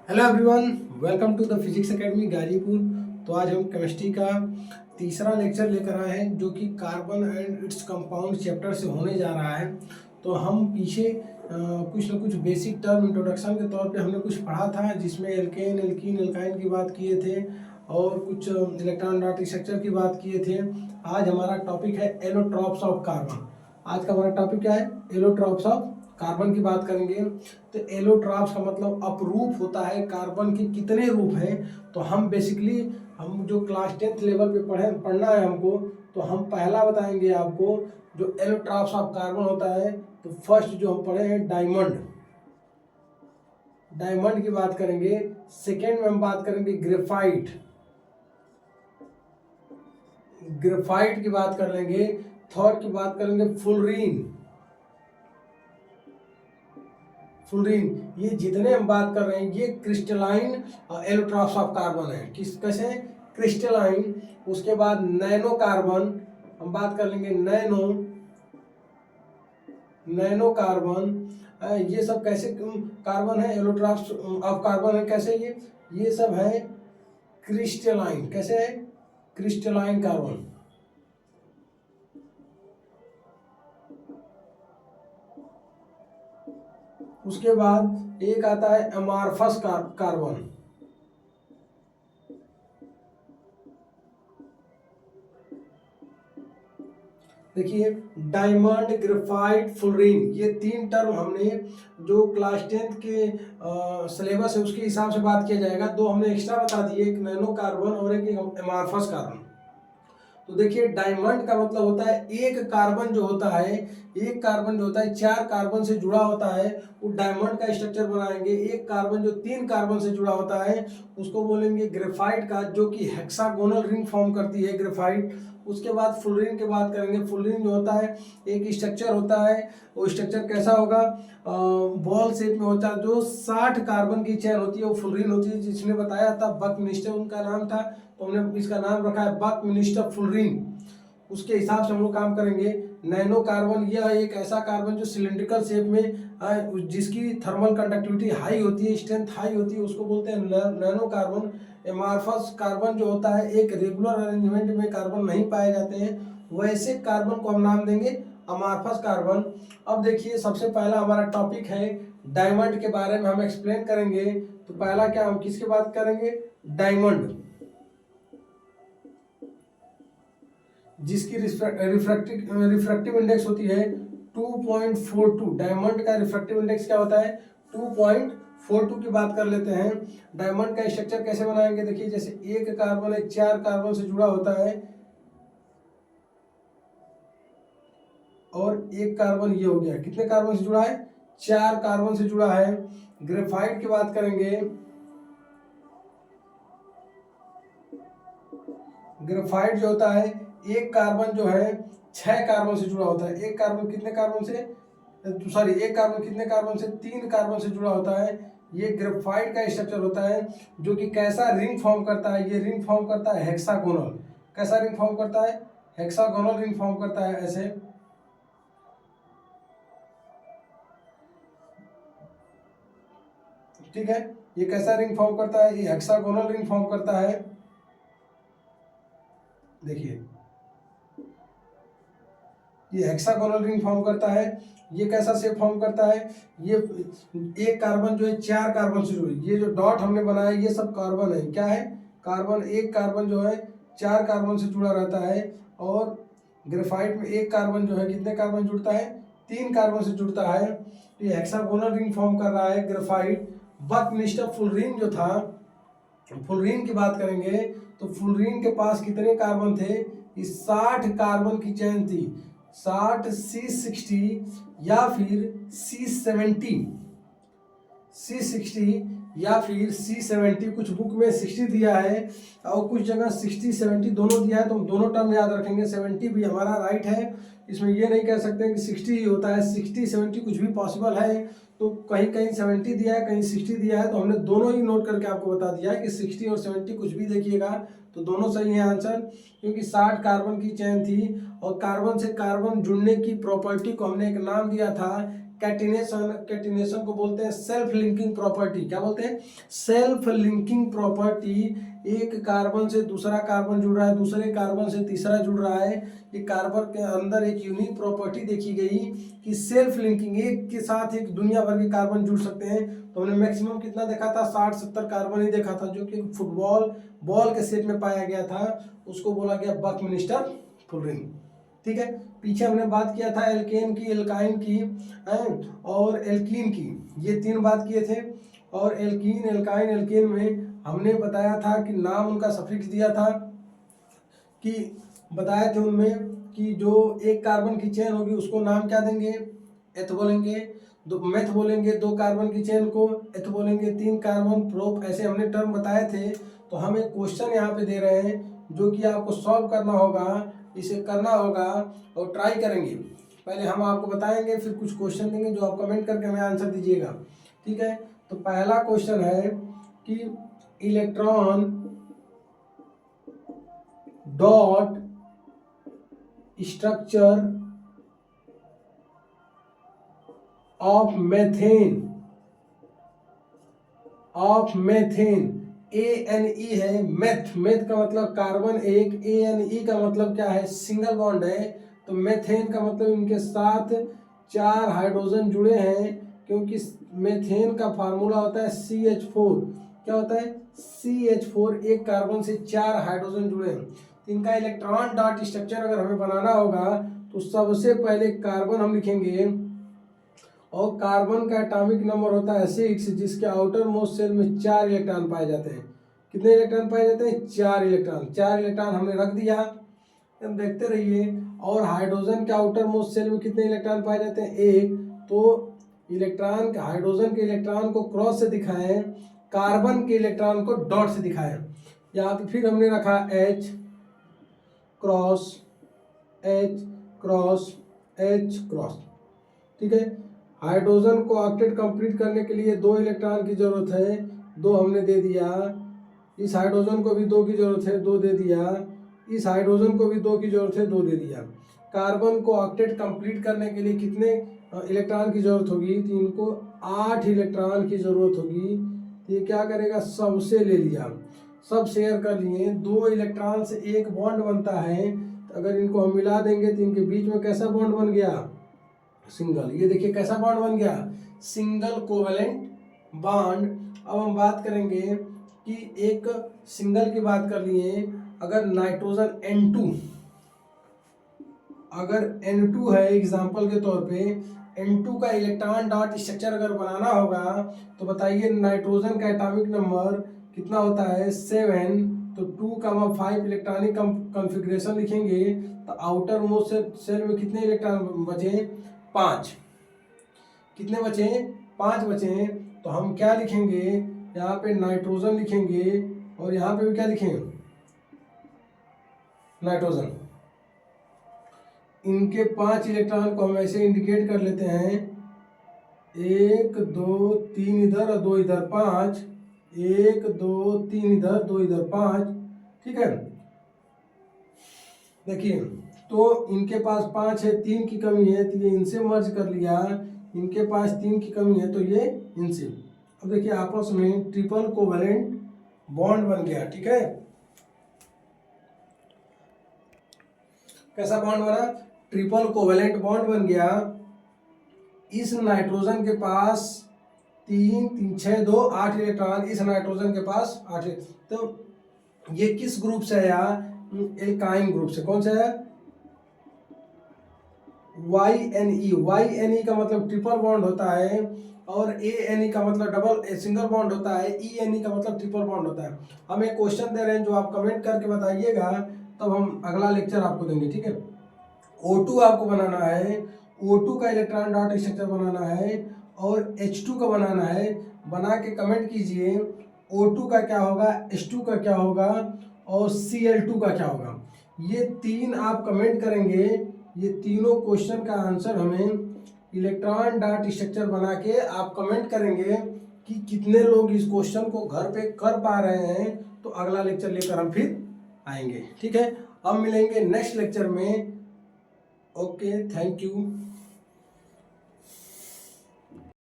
Hello everyone, welcome to the physics academy Ghazipur. तो आज हम केमिस्ट्री का तीसरा लेक्चर लेकर आए हैं जो कि carbon and its compound chapter से होने जा रहा है। तो हम पीछे कुछ ना कुछ बेसिक टर्म इंट्रोडक्शन के तौर पे हमने कुछ पढ़ा था, जिसमें एल्केन, एल्कीन, एल्काइन की बात किए थे और कुछ इलेक्ट्रॉन डॉट स्ट्रक्चर की बात किए थे। आज हमारा टॉपिक है एलोट्रॉप्स ऑफ कार्बन। आज का हमारा टॉपिक क्या है? एलोट्रॉप्स ऑफ कार्बन की बात करेंगे। तो एलोट्रॉप्स का मतलब अपरूप होता है। कार्बन के कितने रूप हैं? तो हम बेसिकली हम जो क्लास 10th लेवल पे पढ़ना है हमको, तो हम पहला बताएंगे आपको जो एलोट्रॉप्स ऑफ कार्बन होता है। तो फर्स्ट जो हम पढ़े हैं डायमंड, डायमंड की बात करेंगे। सेकेंड में हम बात करेंगे ग्रेफाइट, ग्रेफाइट की बात कर लेंगे। थर्ड की बात करेंगे फुलरीन, फ्लोरीन। ये जितने हम बात कर रहे हैं ये क्रिस्टलाइन एलोट्रॉप्स ऑफ कार्बन है। किस कैसे? क्रिस्टलाइन। उसके बाद नैनो कार्बन, हम बात कर लेंगे नैनो, नैनो कार्बन। ये सब कैसे कार्बन है? एलोट्रॉप्स ऑफ कार्बन है। कैसे ये सब है क्रिस्टलाइन। कैसे है? Crystalline carbon. उसके बाद एक आता है अमार्फस कार्बन। देखिए, डायमंड, ग्रेफाइट, फ्लोरीन, ये तीन टर्म हमने जो क्लास 10th के सिलेबस है उसके हिसाब से बात किया जाएगा। दो हमने एक्स्ट्रा बता दिए, एक नैनो कार्बन और एक एमार्फस कार्बन। तो देखिए, डायमंड का मतलब होता है एक कार्बन जो होता है, एक कार्बन जो होता है चार कार्बन से जुड़ा होता है, वो डायमंड का स्ट्रक्चर बनाएंगे। एक कार्बन जो तीन कार्बन से जुड़ा होता है उसको बोलेंगे ग्रेफाइट का, जो कि हेक्सागोनल रिंग फॉर्म करती है ग्रेफाइट। उसके बाद फ्लोरीन की बात करेंगे। फ्लोरीन जो होता है एक स्ट्रक्चर होता है, वो स्ट्रक्चर कैसा होगा? बॉल शेप में होता है, जो 60 कार्बन की चेन होती है वो फ्लोरीन होती है। जिसने बताया था बकमिस्टर उनका नाम था, तो हमने इसका नाम रखा है बकमिस्टर फ्लोरीन। उसके हिसाब से हम लोग काम करेंगे। नैनो कार्बन, यह एक ऐसा कार्बन जो सिलिंड्रिकल शेप में जिसकी थर्मल कंडक्टिविटी हाई होती है, स्ट्रेंथ हाई होती है, उसको बोलते हैं नैनो कार्बन। एमार्फस कार्बन जो होता है एक रेगुलर अरेंजमेंट में कार्बन नहीं पाए जाते हैं, वैसे कार्बन को हम नाम देंगे अमार्फस कार्बन। अब देखिए, सबसे पहला हमारा टॉपिक है डायमंड के बारे में हम एक्सप्लेन करेंगे। तो पहला क्या, हम किसकी बात करेंगे? डायमंड, जिसकी रिफ्रैक्टिव इंडेक्स होती है 2.42। डायमंड का रिफ्रैक्टिव इंडेक्स क्या होता है? 2.42 की बात कर लेते हैं। डायमंड का स्ट्रक्चर कैसे बनाएंगे? देखिए, जैसे एक कार्बन है चार कार्बन से जुड़ा होता है, और एक कार्बन ये हो गया, कितने कार्बन से जुड़ा है? चार कार्बन से जुड़ा है। ग्रेफाइट की बात करेंगे। ग्रेफाइट जो होता है एक कार्बन जो है छह कार्बन से जुड़ा होता है। एक कार्बन कितने कार्बन से, सॉरी, एक कार्बन कितने कार्बन से? तीन कार्बन से जुड़ा होता है। ये ग्रेफाइट का स्ट्रक्चर होता है, जो कि कैसा रिंग फॉर्म करता है? ये रिंग फॉर्म करता है हेक्सागोनल। कैसा रिंग फॉर्म करता है? हेक्सागोनल रिंग फॉर्म करता है ऐसे। ठीक है, ये कैसा रिंग फॉर्म करता है? ये हेक्सागोनल रिंग फॉर्म करता है। देखिए, ये हेक्सागोनल रिंग फॉर्म करता है। ये कैसा शेप फॉर्म करता है? ये एक कार्बन जो है चार कार्बन से जुड़ी, ये जो डॉट हमने बनाया ये सब कार्बन है। क्या है? कार्बन। एक कार्बन जो है चार कार्बन से जुड़ा रहता है, और ग्रेफाइट में एक कार्बन जो है कितने कार्बन जुड़ता है? तीन कार्बन से जुड़ता है। तो ये हेक्सागोनल रिंग फॉर्म कर रहा है ग्रेफाइट। बकनिस्टर फुलरीन जो था, फुलरीन की बात करेंगे तो फुलरीन के पास कितने कार्बन थे? इस 60 कार्बन की चेन थी। 60 C60 या फिर C70, C60 या फिर C70। कुछ बुक में 60 दिया है और कुछ जगह 60-70 दोनों दिया है, तो हम दोनों टर्म याद रखेंगे। 70 भी हमारा राइट है, इसमें ये नहीं कह सकते कि 60 ही होता है। 60-70 कुछ भी पॉसिबल है, तो कहीं कहीं 70 दिया है, कहीं 60 दिया है, तो हमने दोनों ही नोट करके आपको बता दिया है कि 60 और 70 कुछ भी देखिएगा तो दोनों सही है आंसर, क्योंकि 60 कार्बन की चेन थी। और कार्बन से कार्बन जुड़ने की प्रॉपर्टी को हमने एक नाम दिया था कैटिनेशन को बोलते हैं सेल्फ लिंकिंग प्रॉपर्टी। क्या बोलते हैं? Self linking property. एक कार्बन से दूसरा कार्बन जुड़ रहा है, दूसरे कार्बन से तीसरा जुड़ रहा है। ये कार्बन के अंदर एक यूनिक प्रॉपर्टी देखी गई कि सेल्फ लिंकिंग, एक के साथ एक दुनिया भर के कार्बन जुड़ सकते हैं। तो हमने मैक्सिमम कितना देखा था? 60-70 कार्बन ही देखा था, जो कि फुटबॉल बॉल के शेप में पाया गया था। उसको बोला गया बकमिंस्टर फुलरिंग। ठीक है। पीछे हमने बात किया था एल्केन की, एल्काइन की और एल्कीन की, ये 3 बात किए थे। और एल्कीन, एल्काइन, एल्केन में हमने बताया था कि नाम उनका सफिक्स दिया था, कि बताए थे उनमें कि जो एक कार्बन की चेन होगी उसको नाम क्या देंगे? एथ बोलेंगे। दो मेथ बोलेंगे, 2 कार्बन की चेन को एथ बोलेंगे, 3 कार्बन प्रोप, ऐसे हमने टर्म बताए थे। तो हम एक क्वेश्चन यहाँ पे दे रहे हैं जो कि आपको सॉल्व करना होगा, इसे करना होगा और ट्राई करेंगे। पहले हम आपको बताएंगे, फिर कुछ क्वेश्चन देंगे जो आप कमेंट करके हमें आंसर दीजिएगा। ठीक है। तो पहला क्वेश्चन है कि electron dot structure of methane, ANE है, मेथ का मतलब कार्बन एक, ANE का मतलब क्या है? सिंगल बॉन्ड है। तो मेथेन का मतलब इनके साथ 4 हाइड्रोजन जुड़े हैं, क्योंकि मेथेन का फार्मूला होता है CH4। क्या होता है? CH4, एक कार्बन से 4 हाइड्रोजन जुड़े हैं। तो इनका इलेक्ट्रॉन डॉट स्ट्रक्चर अगर हमें बनाना होगा तो सबसे पहले कार्बन हम लिखेंगे, और कार्बन का एटॉमिक नंबर होता है 6, जिसके आउटर मोस्ट शेल में 4 इलेक्ट्रॉन पाए जाते हैं। कितने इलेक्ट्रॉन पाए जाते हैं? 4 इलेक्ट्रॉन। 4 इलेक्ट्रॉन हमने रख दिया, अब देखते रहिए। और हाइड्रोजन के आउटर मोस्ट शेल में कितने इलेक्ट्रॉन पाए जाते हैं? 1। तो इलेक्ट्रॉन, हाइड्रोजन के इलेक्ट्रॉन को क्रॉस से दिखाएं, कार्बन के इलेक्ट्रॉन को डॉट से दिखाएं। यहाँ पे फिर हमने रखा H cross H cross H cross. ठीक है। हाइड्रोजन को ऑक्टेट कंप्लीट करने के लिए 2 इलेक्ट्रॉन की जरूरत है, 2 हमने दे दिया। इस हाइड्रोजन को भी 2 की जरूरत है, 2 दे दिया। इस हाइड्रोजन को भी 2 की जरूरत है, 2 दे दिया। कार्बन को ऑक्टेट कंप्लीट करने के लिए कितने इलेक्ट्रॉन की जरूरत होगी? तो इनको 8 इलेक्ट्रॉन की जरूरत होगी। तो ये क्या करेगा? सबसे ले लिया, सब शेयर कर लिए। 2 इलेक्ट्रॉन से एक बॉन्ड बनता है, तो अगर इनको हम मिला देंगे तो इनके बीच में कैसा बॉन्ड बन गया? सिंगल। ये देखिए कैसा बॉन्ड बन गया? Single covalent bond. अब हम बात करेंगे कि एक सिंगल की बात कर लिए, अगर नाइट्रोजन N2, अगर N2 है एग्जांपल के तौर पे, N2 का इलेक्ट्रॉन डॉट स्ट्रक्चर अगर बनाना होगा तो बताइए नाइट्रोजन का एटॉमिक नंबर कितना होता है? 7। तो 2,5 इलेक्ट्रॉनिक कॉन्फ़िगरेशन लिखेंगे, तो आउटर मोस्ट शेल में कितने इलेक्ट्रॉन बचे? 5। कितने बचे? 5 बचे। तो हम क्या लिखेंगे? यहाँ पे नाइट्रोजन लिखेंगे, और यहाँ पे भी क्या लिखेंगे? नाइट्रोजन। इनके 5 इलेक्ट्रॉन को हम ऐसे इंडिकेट कर लेते हैं, 1 2 3 इधर और 2 इधर, 5। 1 2 3 इधर, 2 इधर, 5। ठीक है। देखिए, तो इनके पास 5 है, 3 की कमी है, तो ये इनसे मर्ज कर लिया। इनके पास 3 की कमी है, तो ये इनसे। अब देखिए आपस में ट्रिपल कोवेलेंट बॉन्ड बन गया। ठीक है। कैसा बॉन्ड बना? ट्रिपल कोवेलेंट बॉन्ड बन गया। इस नाइट्रोजन के पास 3 3 6 2 8 इलेक्ट्रॉन, इस नाइट्रोजन के पास 8। तो ये किस ग्रुप से है यार? एल्काइन ग्रुप से। कौन सा है? YNE का मतलब ट्रिपल बॉन्ड होता है, और ANE का मतलब डबल सिंगल बॉन्ड होता है, ENE का मतलब ट्रिपल बॉन्ड होता है। हम एक क्वेश्चन दे रहे हैं जो आप कमेंट करके बताइएगा, तब हम अगला लेक्चर आपको देंगे। ठीक है। O2 आपको बनाना है, O2 का इलेक्ट्रॉन डॉट स्ट्रक्चर बनाना है, और H2 का बनाना है। बना के कमेंट कीजिए O2 का क्या होगा, H2 का क्या होगा, और Cl2 का क्या होगा। ये 3 आप कमेंट करेंगे, ये तीनों क्वेश्चन का आंसर हमें इलेक्ट्रॉन डॉट स्ट्रक्चर बना के आप कमेंट करेंगे कि कितने लोग इस क्वेश्चन को घर पे कर पा रहे हैं। तो अगला लेक्चर लेकर हम फिर आएंगे। ठीक है। अब मिलेंगे नेक्स्ट लेक्चर में। Okay, thank you.